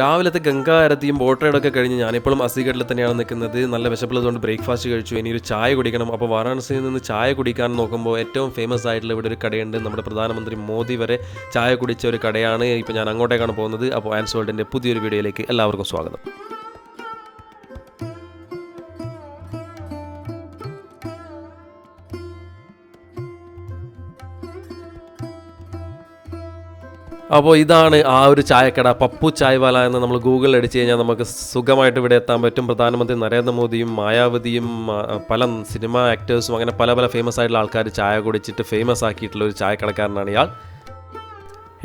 രാവിലത്തെ ഗംഗാ ആരതിയും ബോട്ട് റൈഡൊക്കെ കഴിഞ്ഞ് ഞാനിപ്പോഴും അസിഗഡിൽ തന്നെയാണ് നിൽക്കുന്നത്. നല്ല വിശപ്പുള്ളതുകൊണ്ട് ബ്രേക്ക്ഫാസ്റ്റ് കഴിച്ചു. ഇനി ഒരു ചായ കുടിക്കണം. അപ്പോൾ വാരാണസിയിൽ നിന്ന് ചായ കുടിക്കാൻ നോക്കുമ്പോൾ ഏറ്റവും ഫേമസ് ആയിട്ടുള്ള ഇവിടെ ഒരു കടയുണ്ട്. നമ്മുടെ പ്രധാനമന്ത്രി മോദി വരെ ചായ കുടിച്ച ഒരു കടയാണ്. ഇപ്പോൾ ഞാൻ അങ്ങോട്ടേക്കാണ് പോകുന്നത്. അപ്പോൾ ആൻസ് വേൾഡിൻ്റെ പുതിയൊരു വീഡിയോയിലേക്ക് എല്ലാവർക്കും സ്വാഗതം. അപ്പോൾ ഇതാണ് ആ ഒരു ചായക്കട, പപ്പു ചായ്വാല എന്ന് നമ്മൾ ഗൂഗിളിൽ അടിച്ചു കഴിഞ്ഞാൽ നമുക്ക് സുഖമായിട്ട് ഇവിടെ എത്താൻ പറ്റും. പ്രധാനമന്ത്രി നരേന്ദ്രമോദിയും മായാവതിയും പല സിനിമ ആക്ടേഴ്സും അങ്ങനെ പല പല ഫേമസ് ആയിട്ടുള്ള ആൾക്കാർ ചായ കുടിച്ചിട്ട് ഫേമസ് ആക്കിയിട്ടുള്ള ഒരു ചായക്കടക്കാരനാണ് ഇയാൾ.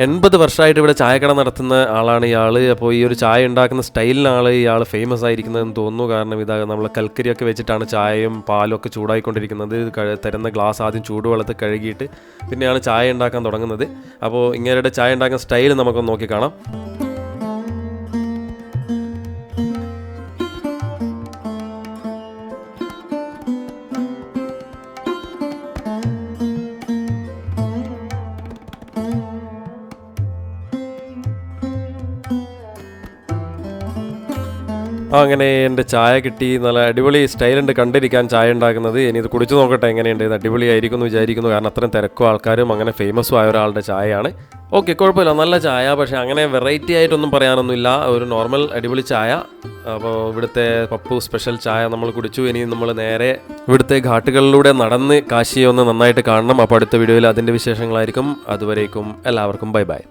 80 വർഷമായിട്ട് ഇവിടെ ചായക്കട നടത്തുന്ന ആളാണ് ഇയാൾ. അപ്പോൾ ഈ ഒരു ചായ ഉണ്ടാക്കുന്ന സ്റ്റൈലിനാണ് ഇയാൾ ഫേമസ് ആയിരിക്കുന്നതെന്ന് തോന്നുന്നു. കാരണം ഇതാ നമ്മൾ കൽക്കരിയൊക്കെ വെച്ചിട്ടാണ് ചായയും പാലും ഒക്കെ ചൂടായിക്കൊണ്ടിരിക്കുന്നത്. തരുന്ന ഗ്ലാസ് ആദ്യം ചൂടുവെള്ളത്തിൽ കഴുകിയിട്ട് പിന്നെയാണ് ചായ ഉണ്ടാക്കാൻ തുടങ്ങുന്നത്. അപ്പോൾ ഇങ്ങനെയുടെ ചായ ഉണ്ടാക്കുന്ന സ്റ്റൈൽ നമുക്കൊന്ന് നോക്കി കാണാം. അങ്ങനെ എൻ്റെ ചായ കിട്ടി. നല്ല അടിപൊളി സ്റ്റൈലുണ്ട് കണ്ടിരിക്കാൻ ചായ ഉണ്ടാക്കുന്നത്. ഇനി ഇത് കുടിച്ചു നോക്കട്ടെ എങ്ങനെയുണ്ട്. ഇത് അടിപൊളിയായിരിക്കും എന്ന് വിചാരിക്കുന്നു. കാരണം അത്രയും തിരക്കും ആൾക്കാരും അങ്ങനെ ഫേമസും ആയ ഒരാളുടെ ചായയാണ്. ഓക്കെ, കുഴപ്പമില്ല, നല്ല ചായ. പക്ഷേ അങ്ങനെ വെറൈറ്റി ആയിട്ടൊന്നും പറയാനൊന്നുമില്ല. ഒരു നോർമൽ അടിപൊളി ചായ. അപ്പോൾ ഇവിടുത്തെ പപ്പു സ്പെഷ്യൽ ചായ നമ്മൾ കുടിച്ചു. ഇനി നമ്മൾ നേരെ ഇവിടുത്തെ ഘാട്ടുകളിലൂടെ നടന്ന് കാശിയെ ഒന്ന് നന്നായിട്ട് കാണണം. അപ്പോൾ അടുത്ത വീഡിയോയിൽ അതിൻ്റെ വിശേഷങ്ങളായിരിക്കും. അതുവരേക്കും എല്ലാവർക്കും ബൈ ബൈ.